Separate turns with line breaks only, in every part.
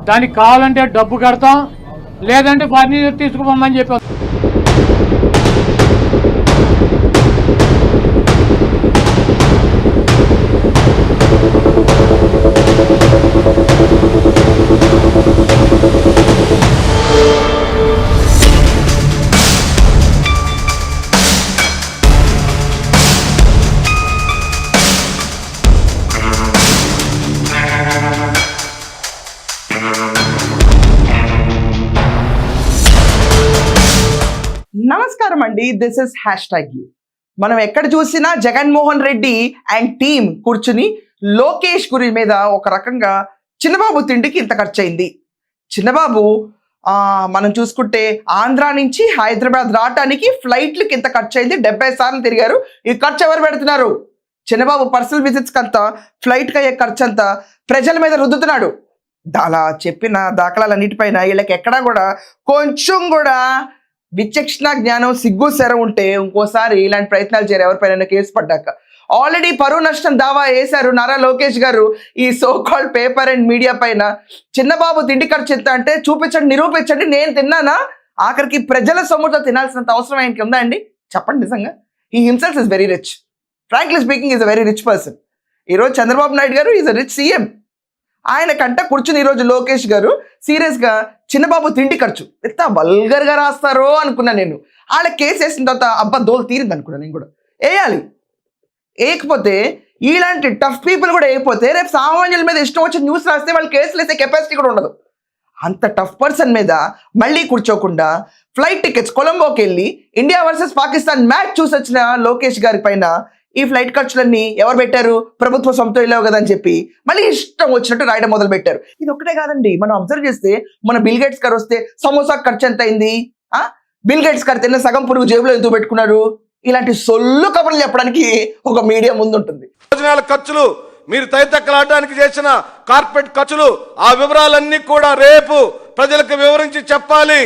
దానికి కావాలంటే డబ్బు కడతాం, లేదంటే వారిని తీసుకుపోమని చెప్పాం.
నమస్కారం అండి, దిస్ ఇస్ #యూ. మనం ఎక్కడ చూసినా జగన్మోహన్ రెడ్డి అండ్ టీమ్ కూర్చుని లోకేష్ గురి మీద ఒక రకంగా చిన్నబాబు తిండికి ఇంత ఖర్చు అయింది. చిన్నబాబు మనం చూసుకుంటే ఆంధ్ర నుంచి హైదరాబాద్ రావటానికి ఫ్లైట్లకి ఇంత ఖర్చు అయింది, 70 సార్లు తిరిగారు. ఈ ఖర్చు ఎవరు పెడుతున్నారు? చిన్నబాబు పర్సనల్ విజిట్స్కి అంతా, ఫ్లైట్కి అయ్యే ఖర్చు అంతా ప్రజల మీద రుద్దుతున్నాడు. అలా చెప్పిన దాఖలాలన్నిటిపైన వీళ్ళకి ఎక్కడా కూడా కొంచెం కూడా విచక్షణ జ్ఞానం, సిగ్గు సెర ఉంటే ఇంకోసారి ఇలాంటి ప్రయత్నాలు చేయరు ఎవరిపైన కేసు పడ్డాక. ఆల్రెడీ పరువు నష్టం దావా వేశారు నారా లోకేష్ గారు ఈ so called paper and media పైన. చిన్నబాబు తిండి ఖర్చు ఎంత అంటే చూపించండి, నిరూపించండి, నేను తిన్నానా? ఆఖరికి ప్రజల సొమ్ముతో తినాల్సినంత అవసరం ఆయనకి ఉందా అండి? చెప్పండి. నిజంగా ఈ himself is very rich. Frankly speaking is a very rich person. ఈరోజు చంద్రబాబు నాయుడు గారు ఈజ్ అ రిచ్ సీఎం. ఆయన కంట కూర్చుని ఈరోజు లోకేష్ గారు సీరియస్గా చిన్నబాబు తిండి ఖర్చు ఎంత వల్గర్గా రాస్తారో అనుకున్నా నేను. వాళ్ళ కేసు వేసిన తర్వాత అబ్బా దోలు తీరింది అనుకున్నా నేను కూడా. వేయాలి. వేయకపోతే ఇలాంటి టఫ్ పీపుల్ కూడా వేయకపోతే రేపు సామాన్యుల మీద ఇష్టం వచ్చి న్యూస్ రాస్తే వాళ్ళు కేసులు వేసే కెపాసిటీ కూడా ఉండదు. అంత టఫ్ పర్సన్ మీద మళ్ళీ కూర్చోకుండా ఫ్లైట్ టికెట్స్ కొలంబోకి వెళ్ళి ఇండియా వర్సెస్ పాకిస్తాన్ మ్యాచ్ చూసి వచ్చిన లోకేష్ గారి పైన ఈ ఫ్లైట్ ఖర్చులన్నీ ఎవరు పెట్టారు? ప్రభుత్వ సొంతం వెళ్ళావు కదా అని చెప్పి మళ్ళీ ఇష్టం వచ్చినట్టు రాయడం మొదలు పెట్టారు. ఇది ఒక్కటే కాదండి, మనం అబ్జర్వ్ చేస్తే మన బిల్ గేట్స్ గారు వస్తే సమోసా ఖర్చు ఎంత అయింది, బిల్ గేట్స్ గారు తిన్న సగం పురుగు జేబులో ఎందుకు పెట్టుకున్నారు? ఇలాంటి సొల్లు కబుర్లు చెప్పడానికి ఒక మీడియా ముందు ఉంటుంది.
భోజనాల ఖర్చులు, మీరు తైతక్కలాడడానికి చేసిన కార్పెట్ ఖర్చులు, ఆ వివరాలన్నీ కూడా రేపు ప్రజలకు వివరించి చెప్పాలి.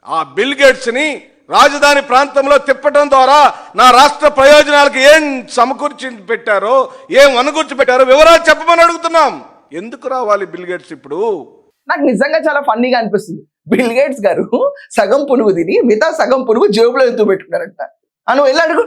ఆ బిల్ గేట్స్ ని రాజధాని ప్రాంతంలో తిప్పడం ద్వారా నా రాష్ట్ర ప్రయోజనాలకు ఏం సమకూర్చి పెట్టారో, ఏం అనుకూర్చి పెట్టారో వివరాలు చెప్పమని అడుగుతున్నాం. ఎందుకు రావాలి బిల్ గేట్స్ ఇప్పుడు?
నాకు నిజంగా చాలా ఫన్నీగా అనిపిస్తుంది. బిల్ గేట్స్ గారు సగం పునుగు తిని మిగతా సగం పునుగు జేబులో ఎందుకు పెట్టుకున్నారంట. నువ్వు వెళ్ళి అడుగు.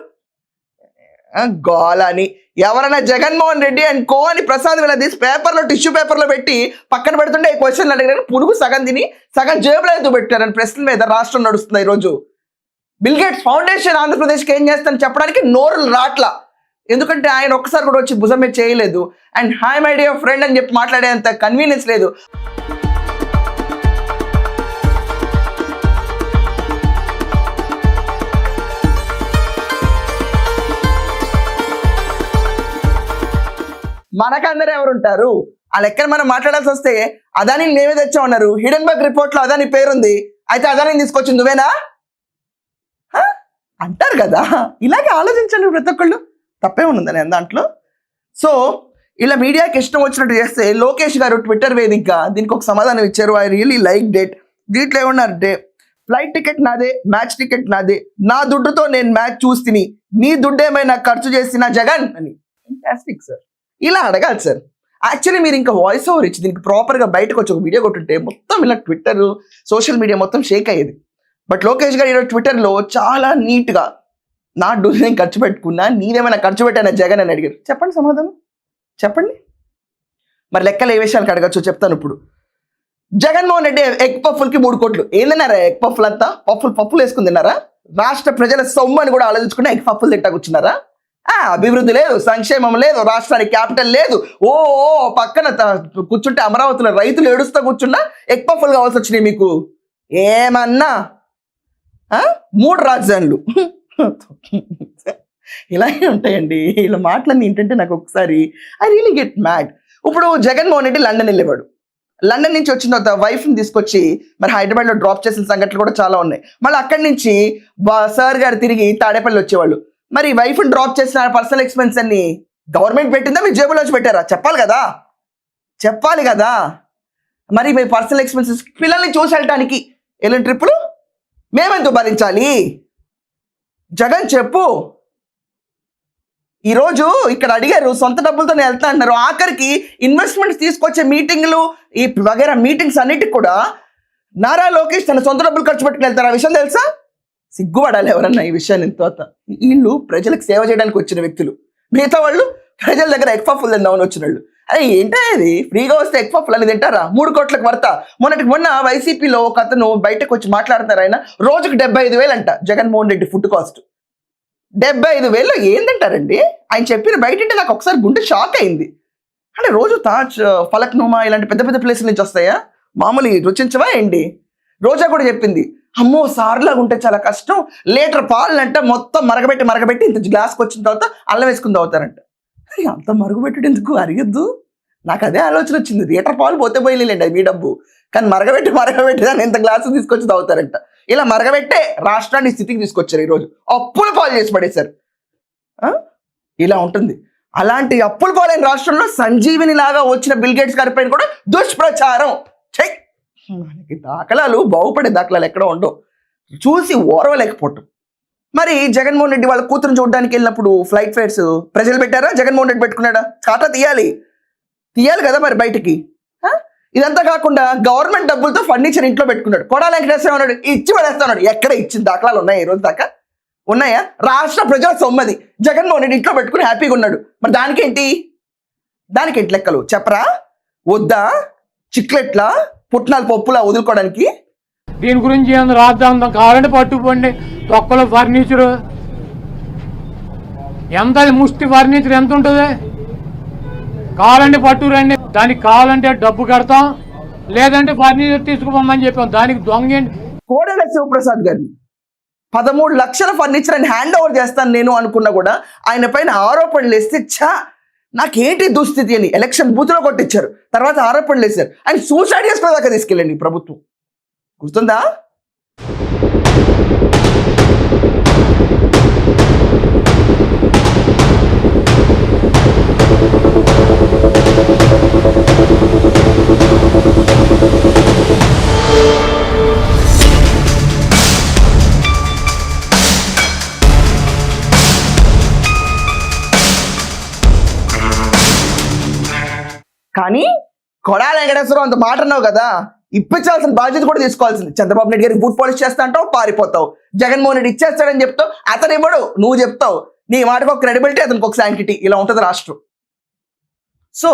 గోలని ఎవరైనా జగన్మోహన్ రెడ్డి అండ్ కో అని ప్రసాద్ ఇలా తీసి పేపర్లో, టిష్యూ పేపర్లో పెట్టి పక్కన పెడుతుంటే ఈ క్వశ్చన్లు అడిగారు. పునుగు సగం తిని సగం జేబులో ఎందుకు పెట్టారని ప్రశ్నల మీద రాష్ట్రం నడుస్తుంది ఈరోజు. బిల్ గేట్స్ ఫౌండేషన్ ఆంధ్రప్రదేశ్కి ఏం చేస్తానని చెప్పడానికి నోరులు రాట్లా. ఎందుకంటే ఆయన ఒక్కసారి కూడా వచ్చి భుజం మీద చేయలేదు. And hi my dear friend అని చెప్పి మాట్లాడేంత కన్వీనియన్స్ లేదు. మనకందరూ ఎవరుంటారు? ఆ లెక్కన మనం మాట్లాడాల్సి వస్తే అదాని మేమే తెచ్చామన్నారు. హిడెన్బర్గ్ రిపోర్ట్లో అదాని పేరుంది, అయితే అదాని తీసుకొచ్చింది నువ్వేనా అంటారు కదా. ఇలాగే ఆలోచించండి ప్రతి ఒక్కళ్ళు. తప్పే ఉన్నదని దాంట్లో. సో ఇలా మీడియాకి ఇష్టం వచ్చినట్టు చేస్తే లోకేష్ గారు ట్విట్టర్ వేదికగా దీనికి ఒక సమాధానం ఇచ్చారు. I really like date. దీంట్లో ఏమన్నారంటే, ఫ్లైట్ టికెట్ నాదే, మ్యాచ్ టికెట్ నాదే, నా దుడ్డుతో నేను మ్యాచ్ చూస్తిని, నీ దుడ్డు ఏమైనా ఖర్చు చేసిన జగన్ అని. Fantastic sir. ఇలా అడగాలి సార్. యాక్చువల్లీ మీరు ఇంకా వాయిస్ ఓవర్ ఇచ్చి దీనికి ప్రాపర్గా బయటకు వచ్చి ఒక వీడియో కొట్టుంటే మొత్తం ఇలా ట్విట్టర్, సోషల్ మీడియా మొత్తం షేక్ అయ్యేది. బట్ లోకేష్ గారు ఈరోజు ట్విట్టర్లో చాలా నీట్గా నా డబ్బు నేను ఖర్చు పెట్టుకున్నా, నీదేమైనా ఖర్చు పెట్టానా జగన్ అని అడిగారు. చెప్పండి సమాధానం, చెప్పండి. మరి లెక్కలు ఏ విషయాలకు అడగచ్చు చెప్తాను ఇప్పుడు. జగన్మోహన్ రెడ్డి ఎగ్ పఫ్ఫులకి 3 కోట్లు. ఏం తిన్నారా ఎగ్ పఫ్ఫులు అంతా? పప్పులు వేసుకుని తిన్నారా? రాష్ట్ర ప్రజల సొమ్ము అని కూడా ఆలోచించుకుని ఎగ్ పఫ్ఫులు తింటా కూర్చున్నారా? అభివృద్ధి లేదు, సంక్షేమం లేదు, రాష్ట్రానికి క్యాపిటల్ లేదు. ఓ పక్కన కూర్చుంటే అమరావతిలో రైతులు ఏడుస్తూ కూర్చున్నా ఎగ్ పఫ్ఫులు కావాల్సి వచ్చినాయి మీకు. ఏమన్నా 3 రాజధానులు ఇలాగే ఉంటాయండి. ఇలా మాటలన్నీ ఏంటంటే నాకు ఒకసారి ఐ రియలీ గెట్ మ్యాడ్. ఇప్పుడు జగన్మోహన్ రెడ్డి లండన్ వెళ్ళేవాడు. లండన్ నుంచి వచ్చిన తర్వాత వైఫ్ని తీసుకొచ్చి మరి హైదరాబాద్లో డ్రాప్ చేసిన సంఘటనలు కూడా చాలా ఉన్నాయి. మళ్ళీ అక్కడి నుంచి సార్ గారు తిరిగి తాడేపల్లి వచ్చేవాళ్ళు. మరి వైఫ్ని డ్రాప్ చేసిన పర్సనల్ ఎక్స్పెన్స్ అన్ని గవర్నమెంట్ పెట్టిందా, మీ జేబులోంచి పెట్టారా? చెప్పాలి కదా. మరి మీ పర్సనల్ ఎక్స్పెన్సెస్ పిల్లల్ని చూసి వెళ్ళటానికి వెళ్ళిన ట్రిప్పులు మేమెందుకు భరించాలి? జగన్ చెప్పు. ఈ రోజు ఇక్కడ అడిగారు, సొంత డబ్బులతో వెళ్తా అంటున్నారు. ఆఖరికి ఇన్వెస్ట్మెంట్స్ తీసుకొచ్చే మీటింగ్లు ఈ వగేరా మీటింగ్స్ అన్నిటికి కూడా నారా లోకేష్ తన సొంత డబ్బులు ఖర్చు పెట్టుకుని వెళ్తారు. ఆ విషయం తెలుసా? సిగ్గుపడాలి ఎవరన్నా ఈ విషయాన్ని. తర్వాత వీళ్ళు ప్రజలకు సేవ చేయడానికి వచ్చిన వ్యక్తులు, మిగతా వాళ్ళు ప్రజల దగ్గర ఎగ్ పఫ్లు తిందామని వచ్చిన వాళ్ళు. అరే ఏంటో అది, ఫ్రీగా వస్తే ఎగ్ పఫ్లు అని తింటారా? 3 కోట్లకు వర్త. మొన్న వైసీపీలో ఒక అతను బయటకు వచ్చి మాట్లాడుతున్నారు. ఆయన రోజుకు 75,000 అంట జగన్మోహన్ రెడ్డి ఫుడ్ కాస్ట్. 75,000 ఏం తింటారండి? ఆయన చెప్పిన బయట నాకు ఒకసారి గుండె షాక్ అయింది. అంటే రోజు తాజ్, ఫలక్నుమా ఇలాంటి పెద్ద పెద్ద ప్లేసుల నుంచి వస్తాయా? మామూలు రుచించవా ఏంటి? రోజా కూడా చెప్పింది, అమ్మో సార్లాగా ఉంటే చాలా కష్టం, లీటర్ పాలంట మొత్తం మరగబెట్టి ఇంత గ్లాస్కి వచ్చిన తర్వాత అల్లం వేసుకుని తాగుతారంట. అంత మరుగుపెట్టడం ఎందుకు? అరిగద్దు. నాకు అదే ఆలోచన వచ్చింది. లీటర్ పాలు పోతే పోయిలేండి, అది మీ డబ్బు. కానీ మరగబెట్టి దాన్ని ఇంత గ్లాసు తీసుకొచ్చి తాగుతారంట. ఇలా మరగబెట్టే రాష్ట్రాన్ని స్థితికి తీసుకొచ్చారు. ఈరోజు అప్పుల పాలు చేసి పడేశారు. ఇలా ఉంటుంది. అలాంటి అప్పుల పాలైన రాష్ట్రంలో సంజీవిని లాగా వచ్చిన బిల్ గేట్స్ గారి పైన కూడా దుష్ప్రచారం. మనకి దాఖలాలు, బాగుపడే దాఖలాలు ఎక్కడ ఉండవు. చూసి ఓర్వలేకపోవటం. మరి జగన్మోహన్ రెడ్డి వాళ్ళ కూతురుని చూడడానికి వెళ్ళినప్పుడు ఫ్లైట్ ఫేర్స్ ప్రజలు పెట్టారా? జగన్మోహన్ రెడ్డి పెట్టుకున్నాడా? చాటా తీయాలి కదా మరి బయటికి. ఇదంతా కాకుండా గవర్నమెంట్ డబ్బులతో ఫర్నిచర్ ఇంట్లో పెట్టుకున్నాడు. కొడాల వెంకటేశ్వర ఉన్నాడు, ఇచ్చి పడేస్తున్నాడు. ఎక్కడ ఇచ్చిన దాఖలాలు ఉన్నాయా ఈ రోజు దాకా? ఉన్నాయా? రాష్ట్ర ప్రజల సొమ్మది జగన్మోహన్ రెడ్డి ఇంట్లో పెట్టుకుని హ్యాపీగా ఉన్నాడు. మరి దానికేంటి లెక్కలు చెప్పరా? వద్దా? చిక్లెట్లా, పుట్నాలు, పప్పులా వదులుకోవడానికి?
దీని గురించి ఏమన్నా రాద్దాం, కావాలంటే పట్టుకుపోండి. తొక్కలో ఫర్నిచరు ఎంత, ముష్టి ఫర్నిచర్ ఎంత ఉంటుంది? కావాలంటే పట్టుకురండి. దానికి కావాలంటే డబ్బు కడతాం, లేదంటే ఫర్నిచర్ తీసుకుపోమని చెప్పాం. దానికి దొంగ
కోడెల శివప్రసాద్ గారిని 13 లక్షల ఫర్నిచర్ అని హ్యాండ్ ఓవర్ చేస్తాను నేను అనుకున్నా కూడా ఆయన పైన ఆరోపణలు వేస్తే నాకేంటి దుస్థితి అని ఎలక్షన్ బూత్లో కొట్టించారు. తర్వాత ఆరోపణలు వేశారు. ఆయన సూసైడ్ చేసుకునేదాకా తీసుకెళ్ళండి ప్రభుత్వం. గుర్తుందా? కానీ కొడాల వెంకటేశ్వరరావు అంత మాట అన్నావు కదా, ఇప్పించాల్సిన బాధ్యత కూడా తీసుకోవాల్సింది. చంద్రబాబు నాయుడు గారికి బూట్ పాలిష్ చేస్తా అంటావు, పారిపోతావు. జగన్మోహన్ రెడ్డి ఇచ్చేస్తాడని చెప్తావు, అతను ఇవ్వడు, నువ్వు చెప్తావు. నీ మాటకు ఒక క్రెడిబిలిటీ, అతనికి ఒక శాంటిటీ. ఇలా ఉంటుంది రాష్ట్రం. సో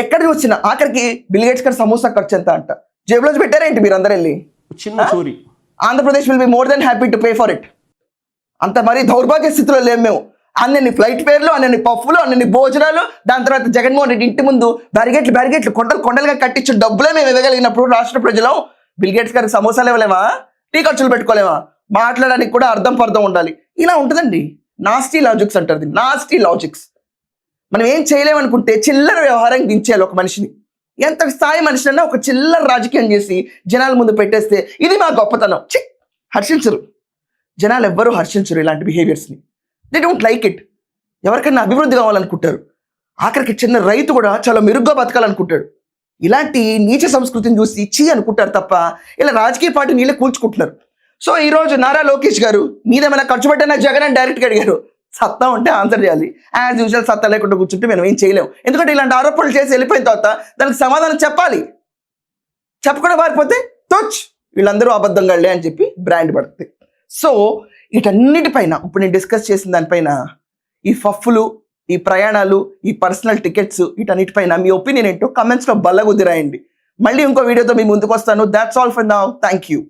ఎక్కడ చూసినా ఆఖరికి బిల్ గేట్స్ గారి సమోసా ఖర్చు ఎంత అంట జేబులో పెట్టారేంటి మీరు అందరూ వెళ్ళి?
చిన్న చోరీ.
Andhra Pradesh will be more than happy to pay for it. అంత మరీ దౌర్భాగ్య స్థితిలో లేము మేము. అన్ని ఫ్లైట్ ఫేర్లు, అన్ని పఫ్లు, అన్ని భోజనాలు, దాని తర్వాత జగన్మోహన్ రెడ్డి ఇంటి ముందు బ్యారిగేట్లు కొండలుగా కట్టించిన డబ్బులే మేము ఇవ్వగలిగినప్పుడు రాష్ట్ర ప్రజలు బిల్ గేట్స్ గారికి సమోసాలు ఇవ్వలేమా? టీ ఖర్చులు పెట్టుకోలేమా? మాట్లాడడానికి కూడా అర్థం పర్థం ఉండాలి. ఇలా ఉంటుందండి. నాస్టీ లాజిక్స్ అంటారు దీన్ని, నాస్టీ లాజిక్స్. మనం ఏం చేయలేమనుకుంటే చిల్లర వ్యవహారం దించేయాలి ఒక మనిషిని. ఎంత స్థాయి మనిషినన్నా ఒక చిల్లర రాజకీయం చేసి జనాల ముందు పెట్టేస్తే ఇది మా గొప్పతనం. హర్షించరు జనాలు, ఎవ్వరూ హర్షించరు ఇలాంటి బిహేవియర్స్ని. They don't like it. ఎవరికైనా అభివృద్ధి కావాలనుకుంటారు. ఆఖరికి చిన్న రైతు కూడా చాలా మెరుగ్గా బతకాలనుకుంటాడు. ఇలాంటి నీచ సంస్కృతిని చూసి ఇచ్చి అనుకుంటారు తప్ప ఇలా రాజకీయ పార్టీ నీళ్ళే కూల్చుకుంటున్నారు. సో ఈరోజు నారా లోకేష్ గారు మీదేమైనా ఖర్చు పెట్టినా జగన్ అని డైరెక్ట్గా అడిగారు. సత్తా ఉంటే ఆన్సర్ చేయాలి. యాజ్ యూజువల్ సత్తా లేకుండా కూర్చుంటే మనం ఏం చేయలేము. ఎందుకంటే ఇలాంటి ఆరోపణలు చేసి వెళ్ళిపోయిన తర్వాత దానికి సమాధానం చెప్పాలి. చెప్పకుండా పారిపోతే వీళ్ళందరూ అబద్ధంగాళ్ళే అని చెప్పి బ్రాండ్ పడుతుంది. సో వీటన్నిటిపైన ఇప్పుడు నేను డిస్కస్ చేసిన దానిపైన, ఈ ఫఫ్లు, ఈ ప్రయాణాలు, ఈ పర్సనల్ టికెట్స్, వీటన్నిటిపైన మీ ఒపీనియన్ ఏంటో కమెంట్స్లో బల్లగుద్ది రాయండి. మళ్ళీ ఇంకో వీడియోతో మీ ముందుకు వస్తాను. That's all for now. Thank you.